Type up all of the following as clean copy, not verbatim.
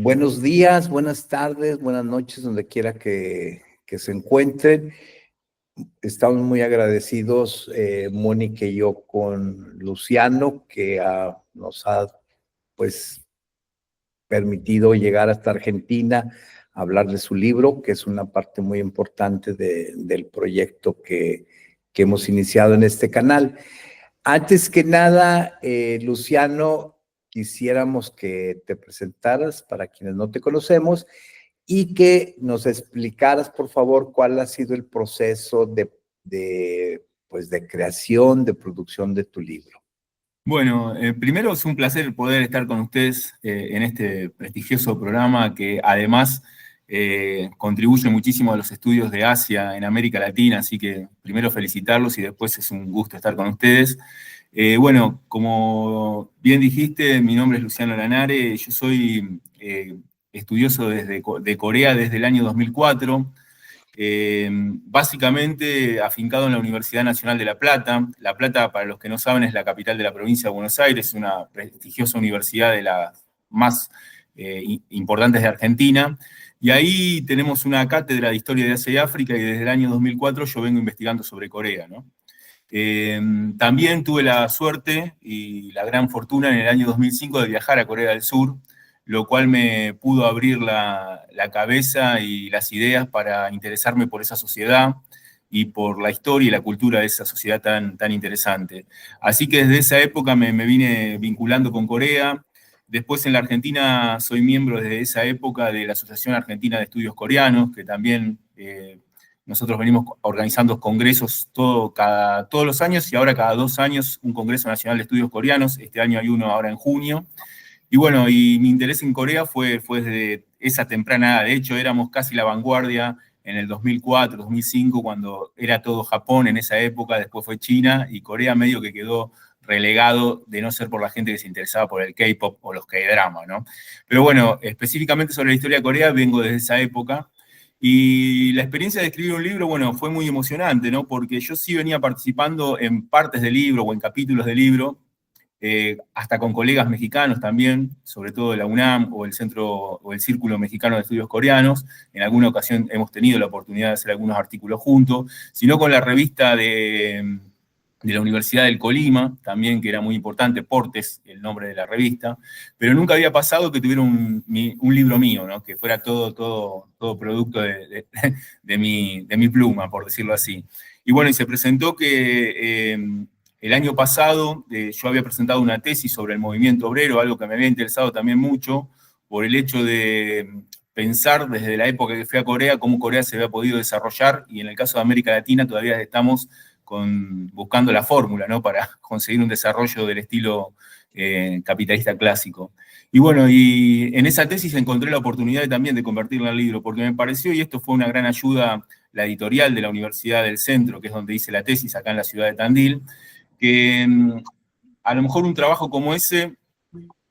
Buenos días, buenas tardes, buenas noches, donde quiera que se encuentren. Estamos muy agradecidos, Mónica y yo, con Luciano, que nos ha, pues, permitido llegar hasta Argentina a hablar de su libro, que es una parte muy importante del proyecto que hemos iniciado en este canal. Antes que nada, Luciano, quisiéramos que te presentaras para quienes no te conocemos y que nos explicaras, por favor, cuál ha sido el proceso pues, de creación, de producción de tu libro. Bueno, primero es un placer poder estar con ustedes en este prestigioso programa que además contribuye muchísimo a los estudios de Asia en América Latina, así que primero felicitarlos y después es un gusto estar con ustedes. Bueno, como bien dijiste, mi nombre es Luciano Lanare, yo soy estudioso de Corea desde el año 2004. Básicamente afincado en la Universidad Nacional de La Plata. La Plata, para los que no saben, es la capital de la provincia de Buenos Aires, una prestigiosa universidad de las más importantes de Argentina. Y ahí tenemos una cátedra de Historia de Asia y África, y desde el año 2004 yo vengo investigando sobre Corea, ¿no? También tuve la suerte y la gran fortuna en el año 2005 de viajar a Corea del Sur, lo cual me pudo abrir la cabeza y las ideas para interesarme por esa sociedad y por la historia y la cultura de esa sociedad tan interesante. Así que desde esa época me vine vinculando con Corea. Después en la Argentina soy miembro desde esa época de la Asociación Argentina de Estudios Coreanos, que también nosotros venimos organizando congresos todos los años, y ahora cada 2 años un Congreso Nacional de Estudios Coreanos. Este año hay uno ahora en junio. Y bueno, y mi interés en Corea fue desde esa temprana edad. De hecho, éramos casi la vanguardia en el 2004, 2005, cuando era todo Japón en esa época, después fue China, y Corea medio que quedó relegado, de no ser por la gente que se interesaba por el K-pop o los K-drama, ¿no? Pero bueno, específicamente sobre la historia de Corea, vengo desde esa época. Y la experiencia de escribir un libro, bueno, fue muy emocionante, ¿no? Porque yo sí venía participando en partes del libro o en capítulos del libro, hasta con colegas mexicanos también, sobre todo de la UNAM o el Centro o el Círculo Mexicano de Estudios Coreanos. En alguna ocasión hemos tenido la oportunidad de hacer algunos artículos juntos, sino con la revista de la Universidad del Colima, también, que era muy importante, Portes, el nombre de la revista, pero nunca había pasado que tuviera un libro mío, ¿no? Que fuera todo producto de mi pluma, por decirlo así. Y bueno, y se presentó que el año pasado yo había presentado una tesis sobre el movimiento obrero, algo que me había interesado también mucho, por el hecho de pensar desde la época que fui a Corea, cómo Corea se había podido desarrollar, y en el caso de América Latina todavía estamos buscando la fórmula, ¿no? Para conseguir un desarrollo del estilo capitalista clásico. Y bueno, y en esa tesis encontré la oportunidad también de convertirla en libro, porque me pareció, y esto fue una gran ayuda, la editorial de la Universidad del Centro, que es donde hice la tesis, acá en la ciudad de Tandil, que a lo mejor un trabajo como ese,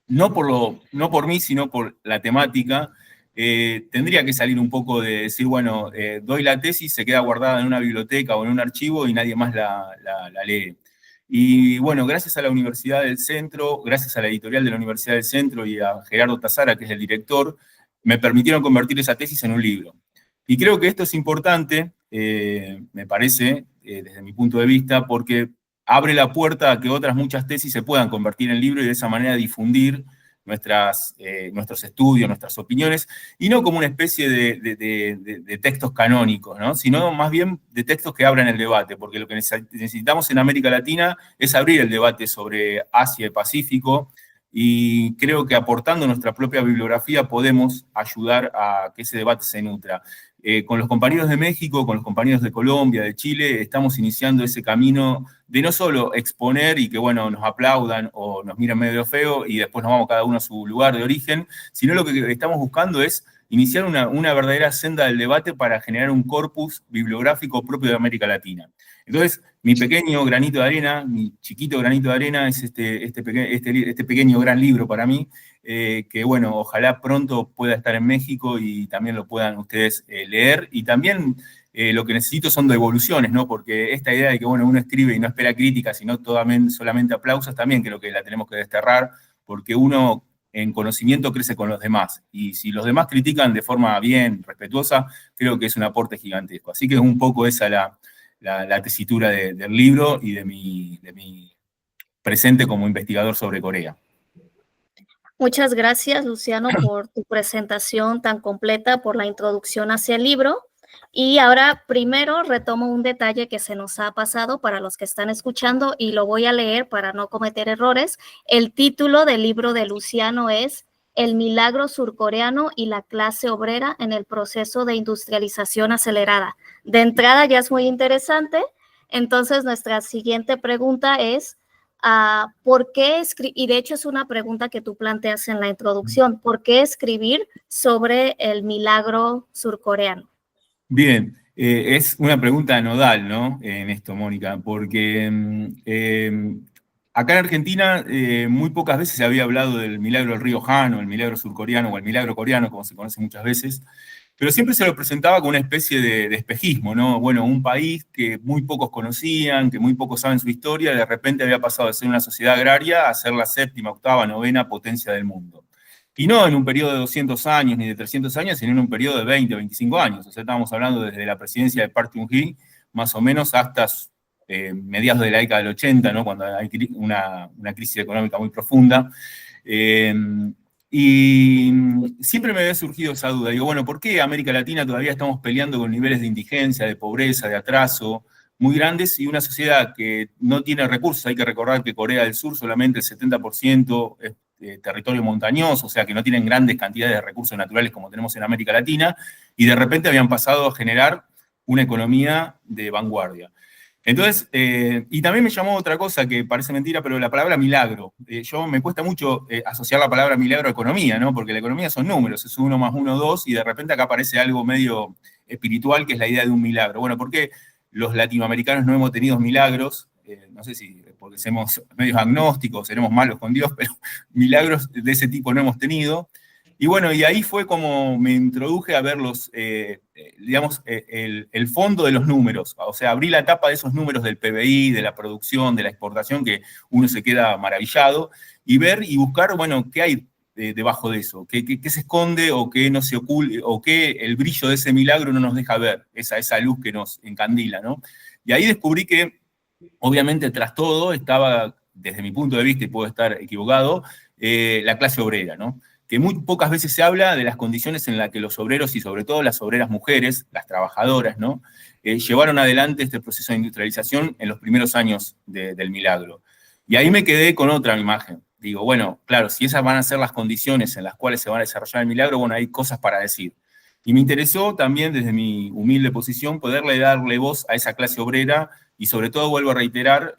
no por mí, sino por la temática, tendría que salir un poco de decir, bueno, doy la tesis, se queda guardada en una biblioteca o en un archivo y nadie más la lee. Y bueno, gracias a la Universidad del Centro, gracias a la editorial de la Universidad del Centro y a Gerardo Tazara, que es el director, me permitieron convertir esa tesis en un libro. Y creo que esto es importante, me parece, desde mi punto de vista, porque abre la puerta a que otras muchas tesis se puedan convertir en libro y de esa manera difundir nuestros estudios, nuestras opiniones, y no como una especie de textos canónicos, ¿no? Sino más bien de textos que abran el debate, porque lo que necesitamos en América Latina es abrir el debate sobre Asia y Pacífico, y creo que aportando nuestra propia bibliografía podemos ayudar a que ese debate se nutra. Con los compañeros de México, con los compañeros de Colombia, de Chile, estamos iniciando ese camino de no solo exponer y que, bueno, nos aplaudan o nos miren medio feo y después nos vamos cada uno a su lugar de origen, sino lo que estamos buscando es iniciar una verdadera senda del debate para generar un corpus bibliográfico propio de América Latina. Entonces, mi pequeño granito de arena, mi chiquito granito de arena, es este pequeño gran libro para mí, que bueno, ojalá pronto pueda estar en México y también lo puedan ustedes leer. Y también lo que necesito son devoluciones, ¿no? Porque esta idea de que, bueno, uno escribe y no espera críticas, sino solamente aplausos, también creo que la tenemos que desterrar, porque uno en conocimiento crece con los demás. Y si los demás critican de forma bien, respetuosa, creo que es un aporte gigantesco. Así que es un poco esa la tesitura del libro y de mi presente como investigador sobre Corea. Muchas gracias, Luciano, por tu presentación tan completa, por la introducción hacia el libro. Y ahora, primero, retomo un detalle que se nos ha pasado para los que están escuchando y lo voy a leer para no cometer errores. El título del libro de Luciano es El milagro surcoreano y la clase obrera en el proceso de industrialización acelerada. De entrada ya es muy interesante. Entonces, nuestra siguiente pregunta es, ¿por qué escribir? Y de hecho es una pregunta que tú planteas en la introducción. ¿Por qué escribir sobre el milagro surcoreano? Bien, es una pregunta nodal, ¿no? En esto, Mónica, porque acá en Argentina muy pocas veces se había hablado del milagro del río Han, o el milagro surcoreano, o el milagro coreano, como se conoce muchas veces, pero siempre se lo presentaba como una especie de espejismo, ¿no? Bueno, un país que muy pocos conocían, que muy pocos saben su historia, de repente había pasado de ser una sociedad agraria a ser la séptima, octava, novena potencia del mundo. Y no en un periodo de 200 años ni de 300 años, sino en un periodo de 20 o 25 años. O sea, estábamos hablando desde la presidencia de Park Chung-hee, más o menos hasta mediados de la década del 80, ¿no? Cuando hay una crisis económica muy profunda. Y siempre me había surgido esa duda. Digo, bueno, ¿por qué América Latina todavía estamos peleando con niveles de indigencia, de pobreza, de atraso muy grandes y una sociedad que no tiene recursos? Hay que recordar que Corea del Sur solamente el 70% es territorio montañoso, o sea que no tienen grandes cantidades de recursos naturales como tenemos en América Latina, y de repente habían pasado a generar una economía de vanguardia. Entonces, y también me llamó otra cosa que parece mentira, pero la palabra milagro. Me cuesta mucho asociar la palabra milagro a economía, ¿no? Porque la economía son números, es 1 más 1, 2, y de repente acá aparece algo medio espiritual, que es la idea de un milagro. Bueno, ¿por qué los latinoamericanos no hemos tenido milagros? No sé si porque somos medios agnósticos, seremos malos con Dios, pero milagros de ese tipo no hemos tenido. Y bueno, y ahí fue como me introduje a ver el fondo de los números. O sea, abrí la tapa de esos números del PBI, de la producción, de la exportación, que uno se queda maravillado, y ver y buscar, bueno, qué hay debajo de eso, qué se esconde o qué no se oculta, o qué el brillo de ese milagro no nos deja ver, esa luz que nos encandila, ¿no? Y ahí descubrí que, obviamente, tras todo estaba, desde mi punto de vista, y puedo estar equivocado, la clase obrera, ¿no? Que muy pocas veces se habla de las condiciones en las que los obreros, y sobre todo las obreras mujeres, las trabajadoras, ¿no? Llevaron adelante este proceso de industrialización en los primeros años del milagro. Y ahí me quedé con otra imagen. Digo, bueno, claro, si esas van a ser las condiciones en las cuales se van a desarrollar el milagro, bueno, hay cosas para decir. Y me interesó también, desde mi humilde posición, poderle darle voz a esa clase obrera, y sobre todo, vuelvo a reiterar,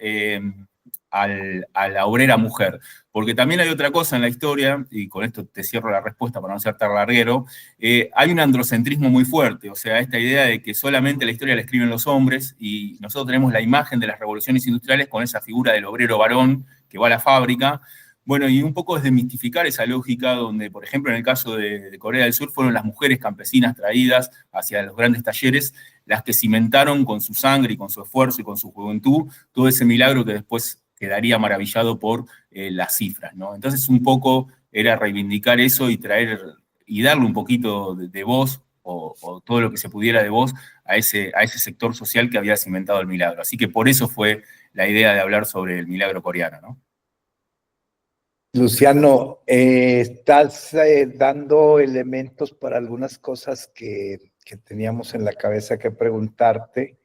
a la obrera mujer. Porque también hay otra cosa en la historia, y con esto te cierro la respuesta para no ser tan larguero, hay un androcentrismo muy fuerte, o sea, esta idea de que solamente la historia la escriben los hombres, y nosotros tenemos la imagen de las revoluciones industriales con esa figura del obrero varón que va a la fábrica. Bueno, y un poco desmistificar esa lógica donde, por ejemplo, en el caso de Corea del Sur, fueron las mujeres campesinas traídas hacia los grandes talleres las que cimentaron con su sangre y con su esfuerzo y con su juventud todo ese milagro que después quedaría maravillado por las cifras, ¿no? Entonces, un poco era reivindicar eso y traer y darle un poquito de voz, o todo lo que se pudiera de voz, a ese sector social que había cimentado el milagro. Así que por eso fue la idea de hablar sobre el milagro coreano, ¿no? Luciano, estás dando elementos para algunas cosas que teníamos en la cabeza que preguntarte,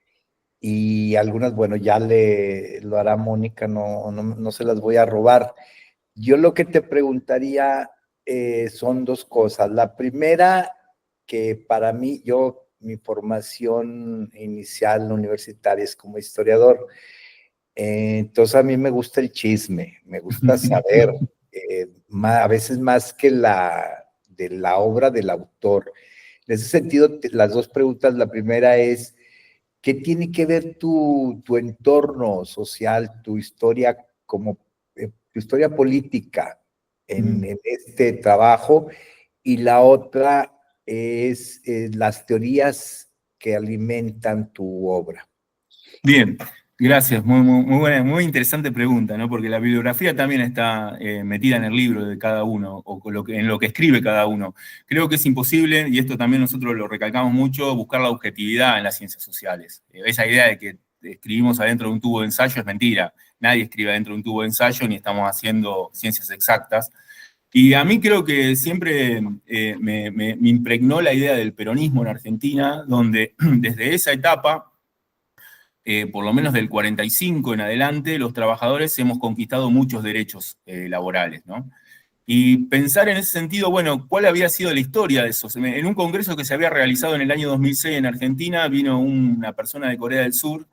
y algunas, bueno, ya lo hará Mónica, no se las voy a robar. Yo lo que te preguntaría son dos cosas. La primera, que para mí, mi formación inicial universitaria es como historiador. Entonces a mí me gusta el chisme, me gusta saber, a veces más que de la obra del autor. En ese sentido, las dos preguntas, la primera es, ¿qué tiene que ver tu entorno social, tu historia tu historia política en este trabajo? Y la otra es las teorías que alimentan tu obra. Bien, Gracias, muy buena, muy interesante pregunta, ¿no? Porque la bibliografía también está metida en el libro de cada uno, o en lo que escribe cada uno. Creo que es imposible, y esto también nosotros lo recalcamos mucho, buscar la objetividad en las ciencias sociales. Esa idea de que escribimos adentro de un tubo de ensayo es mentira. Nadie escribe adentro de un tubo de ensayo, ni estamos haciendo ciencias exactas. Y a mí creo que siempre me impregnó la idea del peronismo en Argentina, donde desde esa etapa, por lo menos del 45 en adelante, los trabajadores hemos conquistado muchos derechos laborales, ¿no? Y pensar en ese sentido, bueno, ¿cuál había sido la historia de eso? En un congreso que se había realizado en el año 2006 en Argentina, vino una persona de Corea del Sur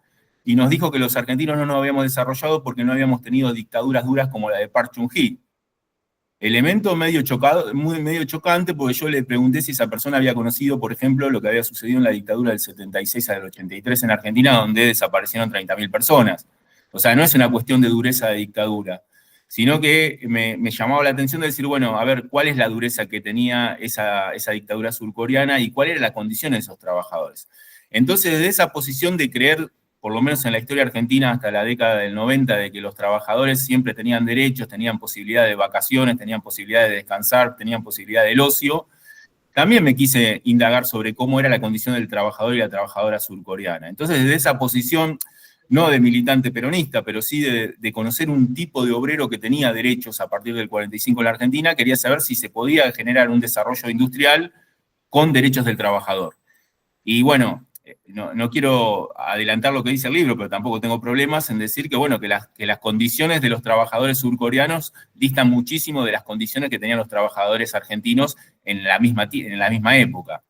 y nos dijo que los argentinos no nos habíamos desarrollado porque no habíamos tenido dictaduras duras como la de Park Chung-hee. Elemento medio chocante, porque yo le pregunté si esa persona había conocido, por ejemplo, lo que había sucedido en la dictadura del 76 al 83 en Argentina, donde desaparecieron 30.000 personas. O sea, no es una cuestión de dureza de dictadura, sino que me llamaba la atención de decir, bueno, a ver, ¿cuál es la dureza que tenía esa dictadura surcoreana y cuál era la condición de esos trabajadores? Entonces, desde esa posición de creer, por lo menos en la historia argentina hasta la década del 90, de que los trabajadores siempre tenían derechos, tenían posibilidad de vacaciones, tenían posibilidad de descansar, tenían posibilidad del ocio, también me quise indagar sobre cómo era la condición del trabajador y la trabajadora surcoreana. Entonces, desde esa posición, no de militante peronista, pero sí de conocer un tipo de obrero que tenía derechos a partir del 45 en la Argentina, quería saber si se podía generar un desarrollo industrial con derechos del trabajador. Y bueno, no quiero adelantar lo que dice el libro, pero tampoco tengo problemas en decir que, bueno, que las condiciones de los trabajadores surcoreanos distan muchísimo de las condiciones que tenían los trabajadores argentinos en la misma época.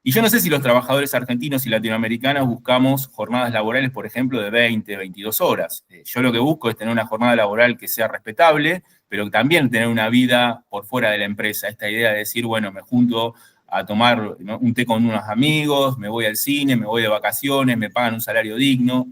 Y yo no sé si los trabajadores argentinos y latinoamericanos buscamos jornadas laborales, por ejemplo, de 20, 22 horas. Yo lo que busco es tener una jornada laboral que sea respetable, pero también tener una vida por fuera de la empresa. Esta idea de decir, bueno, me junto a tomar, ¿no?, un té con unos amigos, me voy al cine, me voy de vacaciones, me pagan un salario digno.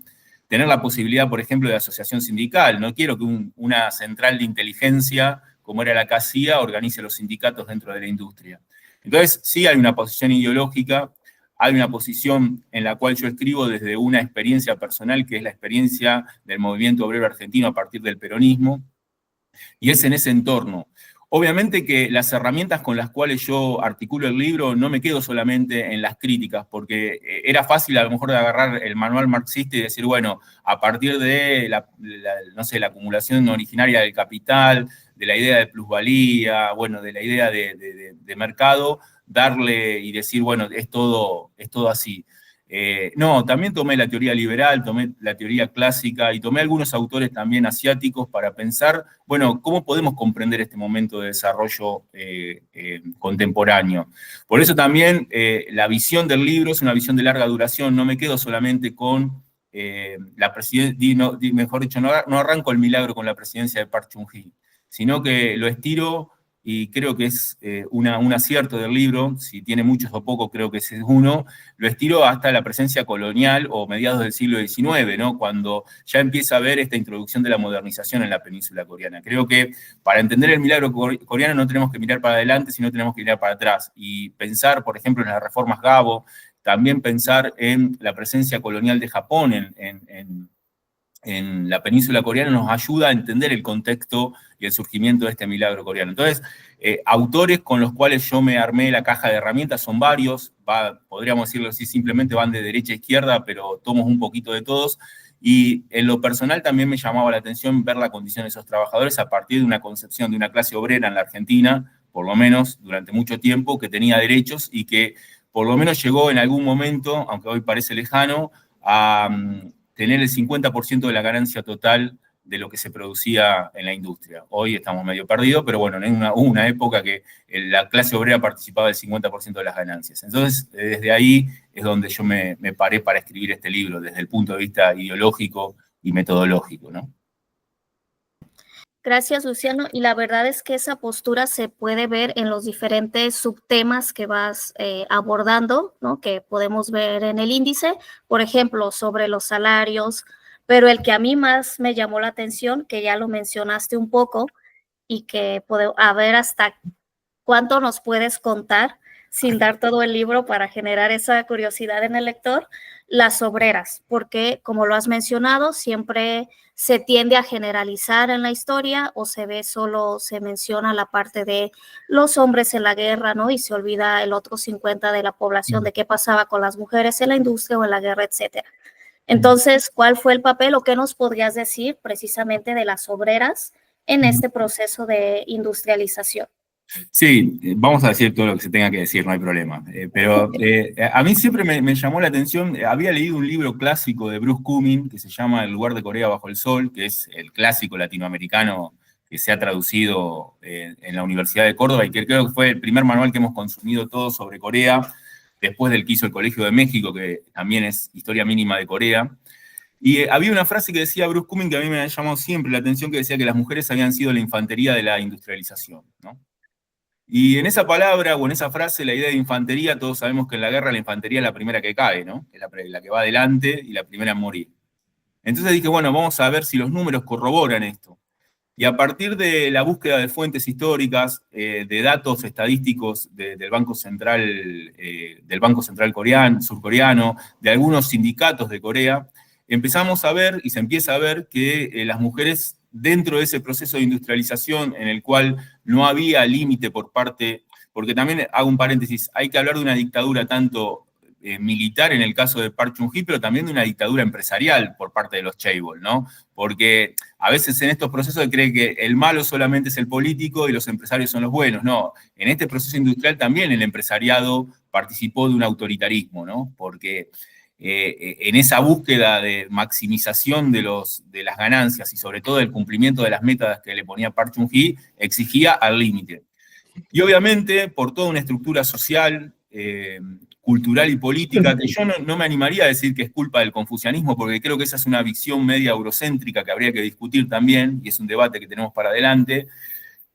Tener la posibilidad, por ejemplo, de asociación sindical. No quiero que una central de inteligencia, como era la CACIA, organice los sindicatos dentro de la industria. Entonces, sí hay una posición ideológica, hay una posición en la cual yo escribo desde una experiencia personal, que es la experiencia del movimiento obrero argentino a partir del peronismo, y es en ese entorno. Obviamente que las herramientas con las cuales yo articulo el libro no me quedo solamente en las críticas, porque era fácil a lo mejor de agarrar el manual marxista y decir, bueno, a partir de no sé, la acumulación originaria del capital, de la idea de plusvalía, bueno, de la idea de mercado, darle y decir, bueno, es todo así. No, también tomé la teoría liberal, tomé la teoría clásica y tomé algunos autores también asiáticos para pensar, bueno, ¿cómo podemos comprender este momento de desarrollo contemporáneo? Por eso también la visión del libro es una visión de larga duración, no me quedo solamente con la presidencia, mejor dicho, no arranco el milagro con la presidencia de Park Chung-hee, sino que lo estiro. Y creo que es un acierto del libro, si tiene muchos o pocos, creo que ese es uno, lo estiro hasta la presencia colonial o mediados del siglo XIX, ¿no?, cuando ya empieza a haber esta introducción de la modernización en la península coreana. Creo que para entender el milagro coreano no tenemos que mirar para adelante, sino tenemos que mirar para atrás y pensar, por ejemplo, en las reformas Gabo, también pensar en la presencia colonial de Japón en la península coreana nos ayuda a entender el contexto y el surgimiento de este milagro coreano. Entonces, autores con los cuales yo me armé la caja de herramientas son varios, podríamos decirlo así, simplemente van de derecha a izquierda, pero tomo un poquito de todos, y en lo personal también me llamaba la atención ver la condición de esos trabajadores a partir de una concepción de una clase obrera en la Argentina, por lo menos durante mucho tiempo, que tenía derechos y que por lo menos llegó en algún momento, aunque hoy parece lejano, a tener el 50% de la ganancia total de lo que se producía en la industria. Hoy estamos medio perdidos, pero bueno, hubo una época que la clase obrera participaba del 50% de las ganancias. Entonces, desde ahí es donde yo me paré para escribir este libro, desde el punto de vista ideológico y metodológico, ¿no? Gracias, Luciano. Y la verdad es que esa postura se puede ver en los diferentes subtemas que vas abordando, ¿no?, que podemos ver en el índice, por ejemplo, sobre los salarios, pero el que a mí más me llamó la atención, que ya lo mencionaste un poco, y que a ver hasta cuánto nos puedes contar sin dar todo el libro para generar esa curiosidad en el lector, las obreras, porque como lo has mencionado, siempre se tiende a generalizar en la historia o se menciona la parte de los hombres en la guerra, ¿no? Y se olvida el otro 50% de la población de qué pasaba con las mujeres en la industria o en la guerra, etcétera. Entonces, ¿cuál fue el papel o qué nos podrías decir precisamente de las obreras en este proceso de industrialización? Sí, vamos a decir todo lo que se tenga que decir, no hay problema. Pero a mí siempre me llamó la atención, había leído un libro clásico de Bruce Cumming que se llama El lugar de Corea bajo el sol, que es el clásico latinoamericano que se ha traducido en la Universidad de Córdoba y que creo que fue el primer manual que hemos consumido todos sobre Corea, después del que hizo el Colegio de México, que también es historia mínima de Corea. Y había una frase que decía Bruce Cumming que a mí me ha llamado siempre la atención, que decía que las mujeres habían sido la infantería de la industrialización, ¿no? Y en esa palabra o en esa frase, la idea de infantería, todos sabemos que en la guerra la infantería es la primera que cae, ¿no? Es la que va adelante y la primera en morir. Entonces dije, bueno, vamos a ver si los números corroboran esto. Y a partir de la búsqueda de fuentes históricas, de datos estadísticos del Banco Central surcoreano, de algunos sindicatos de Corea, empezamos a ver, y se empieza a ver, que las mujeres dentro de ese proceso de industrialización en el cual no había límite por parte, porque también hago un paréntesis, hay que hablar de una dictadura tanto militar en el caso de Park Chung-hee, pero también de una dictadura empresarial por parte de los chaebol, ¿no? Porque a veces en estos procesos se cree que el malo solamente es el político y los empresarios son los buenos. No, en este proceso industrial también el empresariado participó de un autoritarismo, ¿no? Porque en esa búsqueda de maximización de las ganancias y sobre todo del cumplimiento de las metas que le ponía Park Chung-hee, exigía al límite. Y obviamente, por toda una estructura social, cultural y política, que yo no me animaría a decir que es culpa del confucianismo, porque creo que esa es una visión media eurocéntrica que habría que discutir también, y es un debate que tenemos para adelante,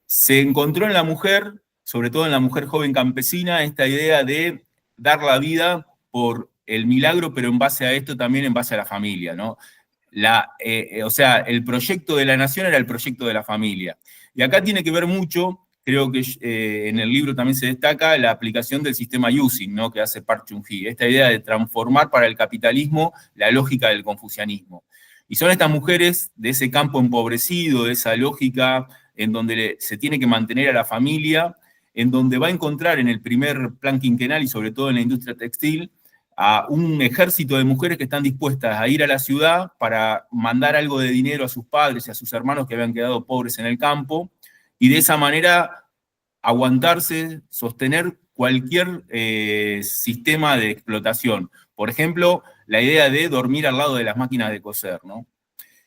se encontró en la mujer, sobre todo en la mujer joven campesina, esta idea de dar la vida por el milagro, pero en base a esto también en base a la familia, ¿no? O sea, el proyecto de la nación era el proyecto de la familia. Y acá tiene que ver mucho, creo que en el libro también se destaca, la aplicación del sistema Using, ¿no? Que hace Park Chung-hee, esta idea de transformar para el capitalismo la lógica del confucianismo. Y son estas mujeres de ese campo empobrecido, de esa lógica en donde se tiene que mantener a la familia, en donde va a encontrar en el primer plan quinquenal y sobre todo en la industria textil, a un ejército de mujeres que están dispuestas a ir a la ciudad para mandar algo de dinero a sus padres y a sus hermanos que habían quedado pobres en el campo, y de esa manera aguantarse, sostener cualquier sistema de explotación. Por ejemplo, la idea de dormir al lado de las máquinas de coser, ¿no?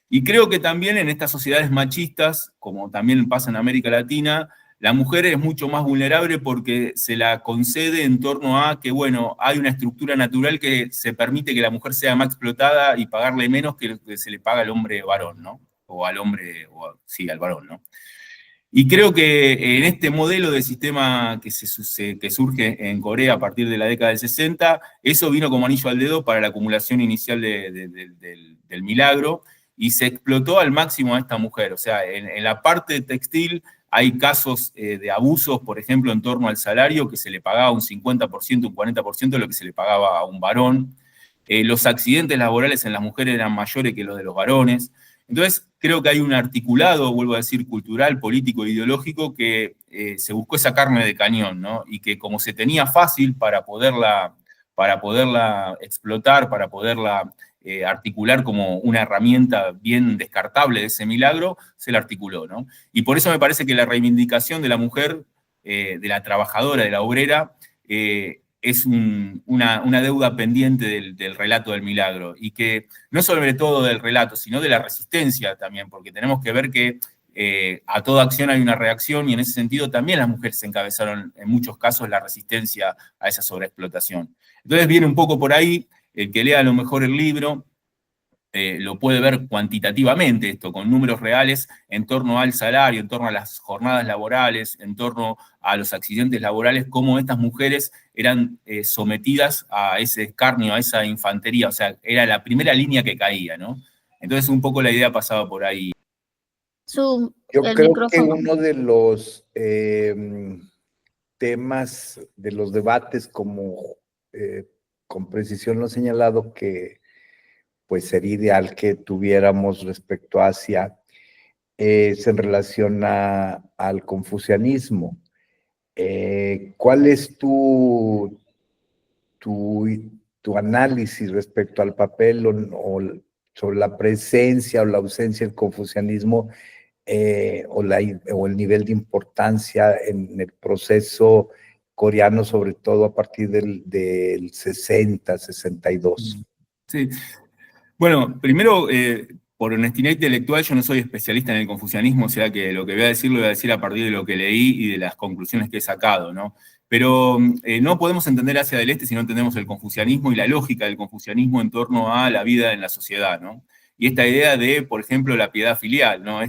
Y creo que también en estas sociedades machistas, como también pasa en América Latina, la mujer es mucho más vulnerable porque se la concede en torno a que, bueno, hay una estructura natural que se permite que la mujer sea más explotada y pagarle menos que lo que se le paga al hombre varón, ¿no? O al hombre, sí, al varón, ¿no? Y creo que en este modelo de sistema que surge en Corea a partir de la década del 60, eso vino como anillo al dedo para la acumulación inicial del milagro, y se explotó al máximo a esta mujer. O sea, en la parte textil hay casos de abusos, por ejemplo, en torno al salario, que se le pagaba un 50%, un 40% de lo que se le pagaba a un varón. Los accidentes laborales en las mujeres eran mayores que los de los varones. Entonces, creo que hay un articulado, vuelvo a decir, cultural, político, ideológico, que se buscó esa carne de cañón, ¿no? Y que como se tenía fácil para poderla explotar, para poderla articular como una herramienta bien descartable de ese milagro, se la articuló, ¿no? Y por eso me parece que la reivindicación de la mujer, de la trabajadora, de la obrera, es una deuda pendiente del relato del milagro, y que no sobre todo del relato, sino de la resistencia también, porque tenemos que ver que a toda acción hay una reacción, y en ese sentido también las mujeres encabezaron en muchos casos la resistencia a esa sobreexplotación. Entonces viene un poco por ahí, el que lea a lo mejor el libro, lo puede ver cuantitativamente esto, con números reales en torno al salario, en torno a las jornadas laborales, en torno a los accidentes laborales, cómo estas mujeres eran sometidas a ese escarnio, a esa infantería, o sea, era la primera línea que caía, ¿no? Entonces un poco la idea pasaba por ahí. Yo creo que uno de los temas de los debates, como con precisión lo he señalado, que pues sería ideal que tuviéramos respecto a Asia, es en relación al confucianismo. ¿Cuál es tu análisis respecto al papel o sobre la presencia o la ausencia del confucianismo o el nivel de importancia en el proceso coreano, sobre todo a partir del 60, 62? Sí. Bueno, primero, por honestidad intelectual, yo no soy especialista en el confucianismo, o sea que lo que voy a decir lo voy a decir a partir de lo que leí y de las conclusiones que he sacado, ¿no? Pero no podemos entender Asia del Este si no entendemos el confucianismo y la lógica del confucianismo en torno a la vida en la sociedad, ¿no? Y esta idea de, por ejemplo, la piedad filial, ¿no?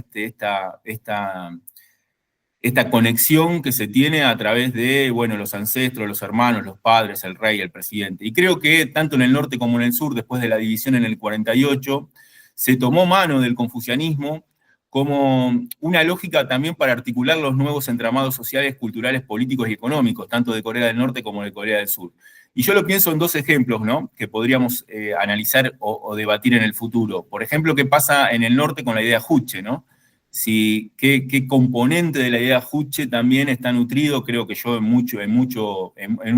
Esta conexión que se tiene a través de, bueno, los ancestros, los hermanos, los padres, el rey, el presidente. Y creo que tanto en el norte como en el sur, después de la división en el 48, se tomó mano del confucianismo como una lógica también para articular los nuevos entramados sociales, culturales, políticos y económicos, tanto de Corea del Norte como de Corea del Sur. Y yo lo pienso en dos ejemplos, ¿no?, que podríamos analizar o debatir en el futuro. Por ejemplo, ¿qué pasa en el norte con la idea Juche, ¿no? Si, qué componente de la idea Juche también está nutrido, creo que yo en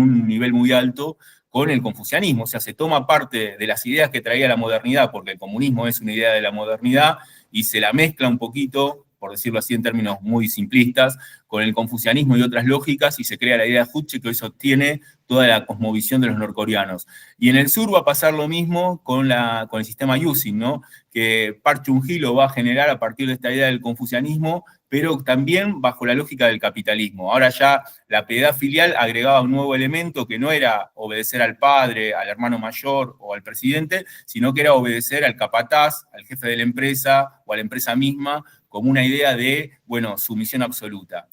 un nivel muy alto, con el confucianismo. O sea, se toma parte de las ideas que traía la modernidad, porque el comunismo es una idea de la modernidad, y se la mezcla un poquito, por decirlo así en términos muy simplistas, con el confucianismo y otras lógicas, y se crea la idea Juche, que hoy sostiene toda la cosmovisión de los norcoreanos. Y en el sur va a pasar lo mismo con el sistema Yusin, ¿no?, que Park Chung-hee lo va a generar a partir de esta idea del confucianismo, pero también bajo la lógica del capitalismo. Ahora ya la piedad filial agregaba un nuevo elemento que no era obedecer al padre, al hermano mayor o al presidente, sino que era obedecer al capataz, al jefe de la empresa o a la empresa misma, como una idea de, bueno, sumisión absoluta.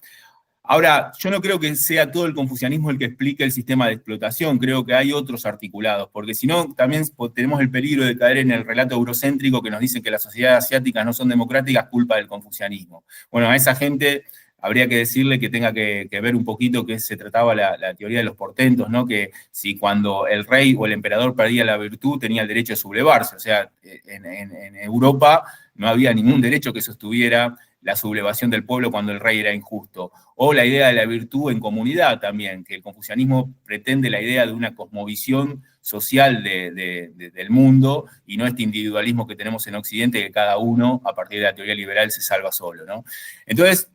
Ahora, yo no creo que sea todo el confucianismo el que explique el sistema de explotación, creo que hay otros articulados, porque si no, también tenemos el peligro de caer en el relato eurocéntrico que nos dice que las sociedades asiáticas no son democráticas, culpa del confucianismo. Bueno, a esa gente habría que decirle que tenga que ver un poquito que se trataba la teoría de los portentos, ¿no?, que si cuando el rey o el emperador perdía la virtud tenía el derecho a sublevarse, o sea, en Europa no había ningún derecho que sostuviera la sublevación del pueblo cuando el rey era injusto. O la idea de la virtud en comunidad también, que el confucianismo pretende la idea de una cosmovisión social del mundo y no este individualismo que tenemos en Occidente, que cada uno, a partir de la teoría liberal, se salva solo, ¿no? Entonces,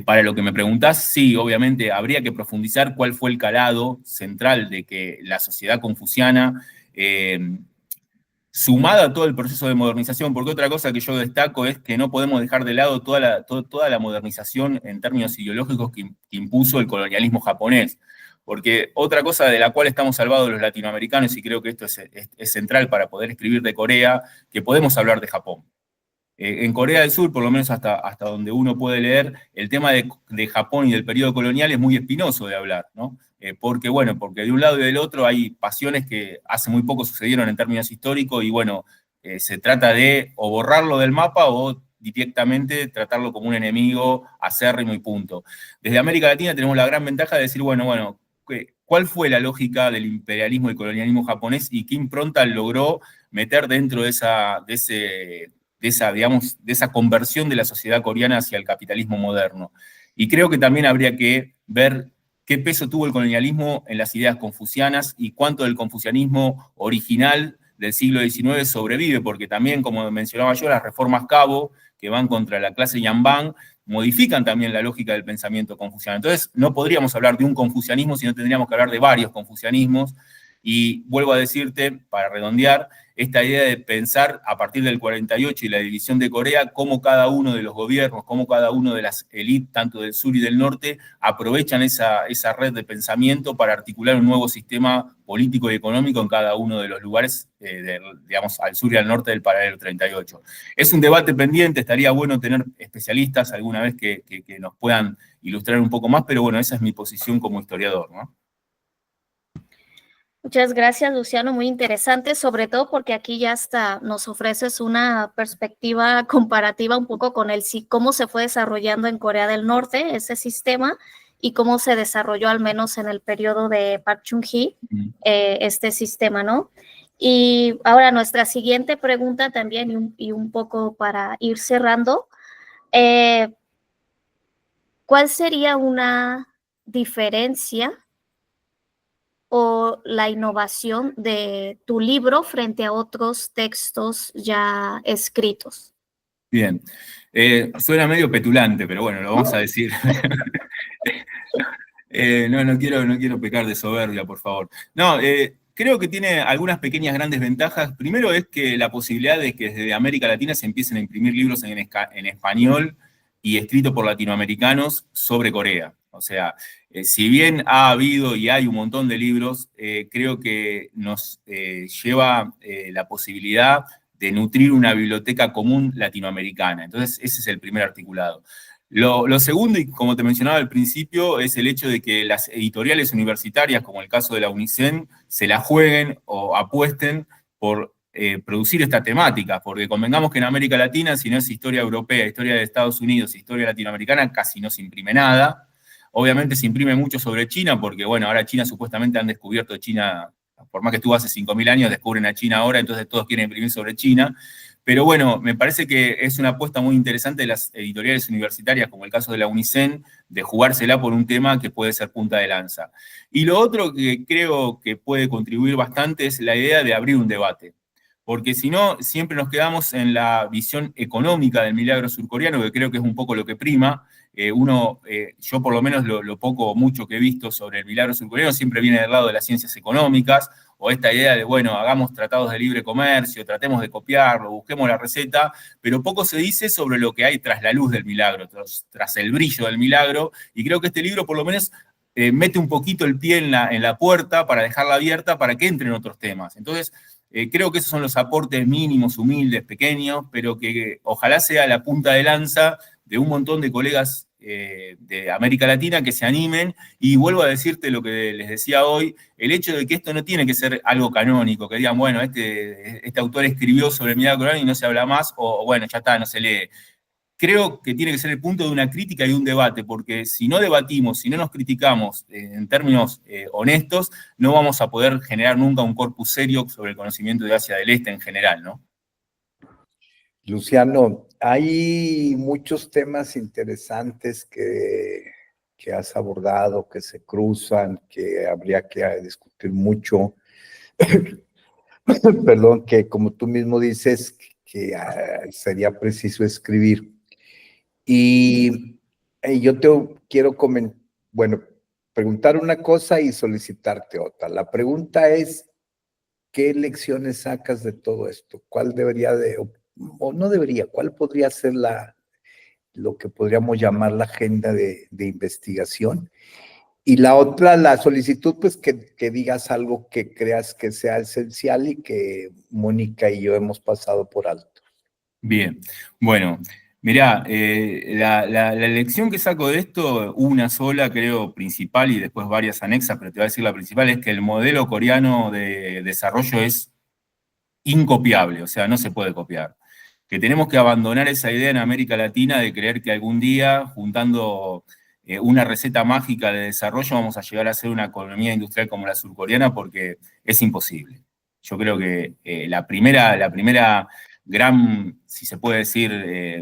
para lo que me preguntás, sí, obviamente habría que profundizar cuál fue el calado central de que la sociedad confuciana, sumada a todo el proceso de modernización, porque otra cosa que yo destaco es que no podemos dejar de lado toda la modernización en términos ideológicos que impuso el colonialismo japonés. Porque otra cosa de la cual estamos salvados los latinoamericanos, y creo que esto es central para poder escribir de Corea, que podemos hablar de Japón. En Corea del Sur, por lo menos hasta donde uno puede leer, el tema de Japón y del periodo colonial es muy espinoso de hablar, ¿no? Porque de un lado y del otro hay pasiones que hace muy poco sucedieron en términos históricos y bueno, se trata de o borrarlo del mapa o directamente tratarlo como un enemigo acérrimo y punto. Desde América Latina tenemos la gran ventaja de decir, ¿cuál fue la lógica del imperialismo y colonialismo japonés y qué impronta logró meter dentro de esa conversión de la sociedad coreana hacia el capitalismo moderno? Y creo que también habría que ver qué peso tuvo el colonialismo en las ideas confucianas y cuánto del confucianismo original del siglo XIX sobrevive, porque también, como mencionaba yo, las reformas Cabo, que van contra la clase Yanban, modifican también la lógica del pensamiento confuciano. Entonces, no podríamos hablar de un confucianismo, sino tendríamos que hablar de varios confucianismos. Y vuelvo a decirte, para redondear, esta idea de pensar a partir del 48 y la división de Corea, cómo cada uno de los gobiernos, cómo cada uno de las élites, tanto del sur y del norte, aprovechan esa red de pensamiento para articular un nuevo sistema político y económico en cada uno de los lugares, al sur y al norte del paralelo 38. Es un debate pendiente, estaría bueno tener especialistas alguna vez que nos puedan ilustrar un poco más, pero bueno, esa es mi posición como historiador, ¿no? Muchas gracias, Luciano, muy interesante, sobre todo porque aquí ya hasta nos ofreces una perspectiva comparativa un poco con cómo se fue desarrollando en Corea del Norte ese sistema y cómo se desarrolló, al menos en el periodo de Park Chung-hee, este sistema, ¿no? Y ahora nuestra siguiente pregunta también, y un poco para ir cerrando, ¿cuál sería una diferencia o la innovación de tu libro frente a otros textos ya escritos? Bien, suena medio petulante, pero bueno, lo vamos a decir. No quiero pecar de soberbia, por favor. No, creo que tiene algunas pequeñas grandes ventajas. Primero es que la posibilidad de que desde América Latina se empiecen a imprimir libros en español y escritos por latinoamericanos sobre Corea. O sea, si bien ha habido y hay un montón de libros, creo que nos lleva la posibilidad de nutrir una biblioteca común latinoamericana. Entonces, ese es el primer articulado. Lo segundo, y como te mencionaba al principio, es el hecho de que las editoriales universitarias, como el caso de la UNICEN, se la jueguen o apuesten por producir esta temática, porque convengamos que en América Latina, si no es historia europea, historia de Estados Unidos, historia latinoamericana, casi no se imprime nada. Obviamente se imprime mucho sobre China, porque bueno, ahora China supuestamente han descubierto China, por más que estuvo hace 5.000 años, descubren a China ahora, entonces todos quieren imprimir sobre China. Pero bueno, me parece que es una apuesta muy interesante de las editoriales universitarias, como el caso de la UNICEN, de jugársela por un tema que puede ser punta de lanza. Y lo otro que creo que puede contribuir bastante es la idea de abrir un debate. Porque si no, siempre nos quedamos en la visión económica del milagro surcoreano, que creo que es un poco lo que prima. Yo por lo menos lo poco o mucho que he visto sobre el milagro surcoreano siempre viene del lado de las ciencias económicas, o esta idea de, bueno, hagamos tratados de libre comercio, tratemos de copiarlo, busquemos la receta, pero poco se dice sobre lo que hay tras la luz del milagro, tras el brillo del milagro, y creo que este libro por lo menos mete un poquito el pie en la puerta para dejarla abierta para que entren otros temas. Entonces, creo que esos son los aportes mínimos, humildes, pequeños, pero que ojalá sea la punta de lanza de un montón de colegas de América Latina que se animen, y vuelvo a decirte lo que les decía hoy, el hecho de que esto no tiene que ser algo canónico, que digan, bueno, este autor escribió sobre el milagro coreano y no se habla más, o bueno, ya está, no se lee. Creo que tiene que ser el punto de una crítica y un debate, porque si no debatimos, si no nos criticamos en términos honestos, no vamos a poder generar nunca un corpus serio sobre el conocimiento de Asia del Este en general, ¿no? Luciano, hay muchos temas interesantes que has abordado, que se cruzan, que habría que discutir mucho. Perdón, que como tú mismo dices, que sería preciso escribir. Y yo te quiero preguntar una cosa y solicitarte otra. La pregunta es, ¿qué lecciones sacas de todo esto? ¿Cuál debería o no debería, cuál podría ser lo que podríamos llamar la agenda de investigación? Y la otra, la solicitud, pues que digas algo que creas que sea esencial y que Mónica y yo hemos pasado por alto. Bien, bueno, mirá, la lección que saco de esto, una sola creo principal y después varias anexas, pero te voy a decir la principal, es que el modelo coreano de desarrollo es incopiable, o sea, no se puede copiar. Que tenemos que abandonar esa idea en América Latina de creer que algún día, juntando una receta mágica de desarrollo, vamos a llegar a ser una economía industrial como la surcoreana, porque es imposible. Yo creo que la primera gran, si se puede decir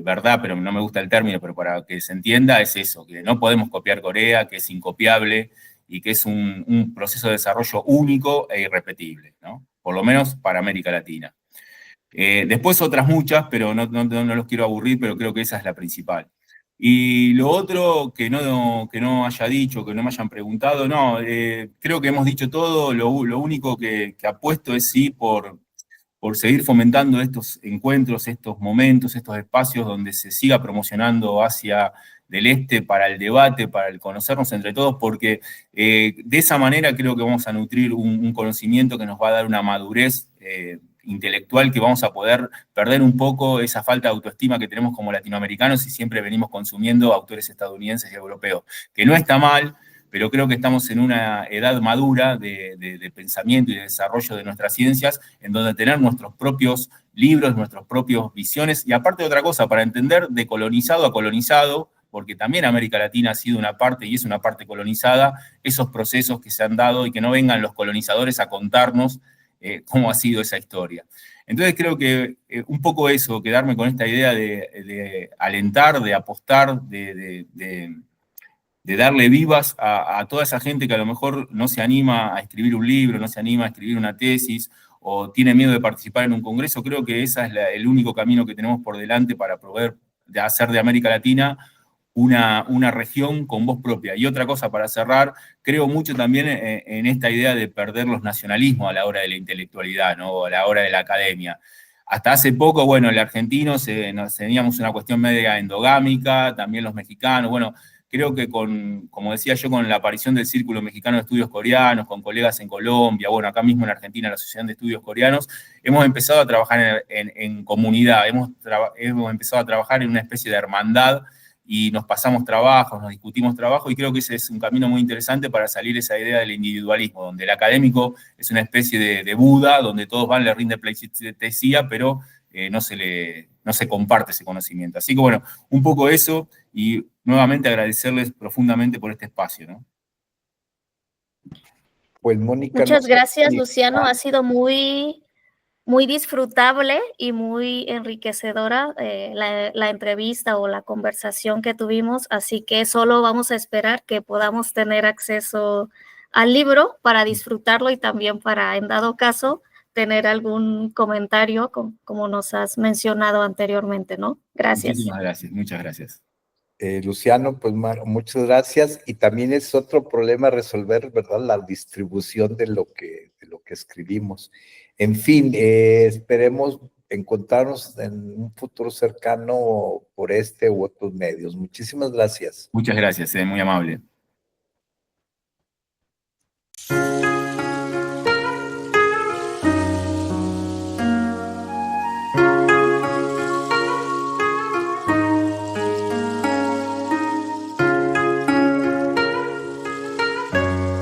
verdad, pero no me gusta el término, pero para que se entienda, es eso, que no podemos copiar Corea, que es incopiable y que es un proceso de desarrollo único e irrepetible, ¿no? Por lo menos para América Latina. Después otras muchas, pero no los quiero aburrir, pero creo que esa es la principal. Y lo otro que no haya dicho, que no me hayan preguntado, no, creo que hemos dicho todo, lo único que apuesto es sí por seguir fomentando estos encuentros, estos momentos, estos espacios donde se siga promocionando Asia del Este para el debate, para el conocernos entre todos, porque de esa manera creo que vamos a nutrir un conocimiento que nos va a dar una madurez intelectual, que vamos a poder perder un poco esa falta de autoestima que tenemos como latinoamericanos y siempre venimos consumiendo autores estadounidenses y europeos, que no está mal, pero creo que estamos en una edad madura de pensamiento y de desarrollo de nuestras ciencias, en donde tener nuestros propios libros, nuestras propias visiones, y aparte de otra cosa, para entender de colonizado a colonizado, porque también América Latina ha sido una parte, y es una parte colonizada, esos procesos que se han dado y que no vengan los colonizadores a contarnos cómo ha sido esa historia. Entonces creo que un poco eso, quedarme con esta idea de alentar, de apostar, de darle vivas a toda esa gente que a lo mejor no se anima a escribir un libro, no se anima a escribir una tesis, o tiene miedo de participar en un congreso. Creo que ese es el único camino que tenemos por delante para poder hacer de América Latina una región con voz propia. Y otra cosa para cerrar, creo mucho también en esta idea de perder los nacionalismos a la hora de la intelectualidad, ¿no? A la hora de la academia. Hasta hace poco, bueno, el argentino teníamos una cuestión media endogámica, también los mexicanos, bueno, creo que como decía yo, con la aparición del Círculo Mexicano de Estudios Coreanos, con colegas en Colombia, bueno, acá mismo en Argentina, la Asociación de Estudios Coreanos, hemos empezado a trabajar en comunidad, hemos empezado a trabajar en una especie de hermandad, y nos pasamos trabajos, nos discutimos trabajo, y creo que ese es un camino muy interesante para salir de esa idea del individualismo, donde el académico es una especie de Buda, donde todos van, le rinde pleitesía, pero no se comparte ese conocimiento. Así que bueno, un poco eso, y nuevamente agradecerles profundamente por este espacio, ¿no? Pues Mónica. Muchas gracias, Luciano. Ha sido muy disfrutable y muy enriquecedora la entrevista o la conversación que tuvimos, así que solo vamos a esperar que podamos tener acceso al libro para disfrutarlo y también para, en dado caso, tener algún comentario como nos has mencionado anteriormente, ¿no? Gracias. Muchísimas gracias, muchas gracias. Luciano, pues muchas gracias. Y también es otro problema resolver, ¿verdad? La distribución de lo que escribimos. En fin, esperemos encontrarnos en un futuro cercano por este u otros medios. Muchísimas gracias. Muchas gracias, muy amable.